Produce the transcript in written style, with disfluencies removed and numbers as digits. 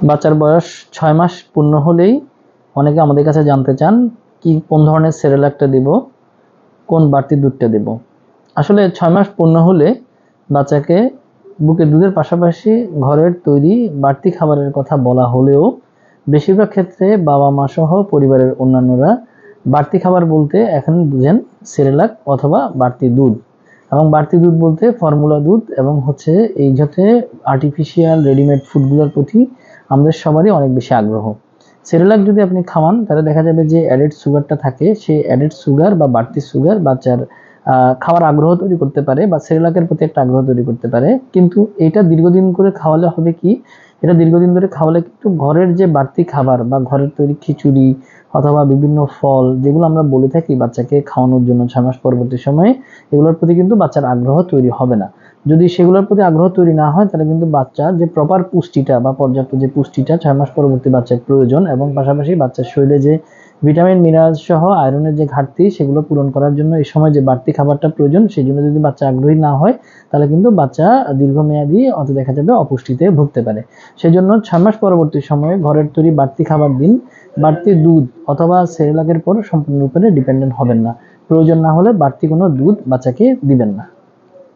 বাচ্চার বয়স 6 মাস পূর্ণ হলেই অনেকে আমাদের কাছে জানতে চান কোন ধরনের সেরেলাকটা দিব, কোন বাড়তি দুধটা দেব। আসলে 6 মাস পূর্ণ হলে বাচ্চাকে বুকের দুধের পাশাপাশি ঘরের তৈরি বাড়তি খাবারের কথা বলা হলেও বেশিরভাগ ক্ষেত্রে বাবা মা সহ পরিবারের অন্যান্যরা বাড়তি খাবার বলতে এখন বুঝেন সেরেলাক অথবা বাড়তি দুধ। এবং বাড়তি দুধ বলতে ফর্মুলা দুধ এবং এই যাতে আর্টিফিশিয়াল রেডিমেড ফুডগুলোর প্রতি আমাদের সবারই অনেক বেশি আগ্রহ। সেরেলাক যদি আপনি খাওয়ান তাহলে দেখা যাবে যে অ্যাডেড সুগারটা থাকে, সেই অ্যাডেড সুগার বা বাড়তি সুগার বাচ্চার খাওয়ার আগ্রহ তৈরি করতে পারে বা সেরেলাকের প্রতি একটা আগ্রহ তৈরি করতে পারে। কিন্তু এটা দীর্ঘদিন করে খাওয়ালে হবে কি, এটা দীর্ঘদিন ধরে খাওয়ালে কিন্তু ঘরের যে বাড়তি খাবার বা ঘরের তৈরি খিচুড়ি অথবা বিভিন্ন ফল যেগুলো আমরা বলে থাকি বাচ্চাকে খাওয়ানোর জন্য 6 মাস পরবর্তী সময়ে, এগুলোর প্রতি কিন্তু বাচ্চার আগ্রহ তৈরি হবে না। যদি সেগুলোর প্রতি আগ্রহ তৈরি না হয় তাহলে কিন্তু বাচ্চার যে প্রপার পুষ্টিটা বা পর্যাপ্ত যে পুষ্টিটা 6 মাস পরবর্তী বাচ্চার প্রয়োজন এবং পাশাপাশি বাচ্চার শরীরে যে ভিটামিন মিনারেলস সহ আয়রনের যে ঘাটতি সেগুলো পূরণ করার জন্য এই সময় যে বাড়তি খাবারটা প্রয়োজন সেই জন্য যদি বাচ্চা আগ্রহী না হয় তাহলে কিন্তু বাচ্চা দীর্ঘমেয়াদী দেখা যাবে অপুষ্টিতে ভুগতে পারে। সেজন্য 6 মাস পরবর্তী সময়ে ঘরের তৈরি বাড়তি খাবার দিন, বাড়তি দুধ অথবা সেরেলাকের পর সম্পূর্ণরূপে ডিপেন্ডেন্ট হবেন না। প্রয়োজন না হলে বাড়তি কোনো দুধ বাচ্চাকে দিবেন না।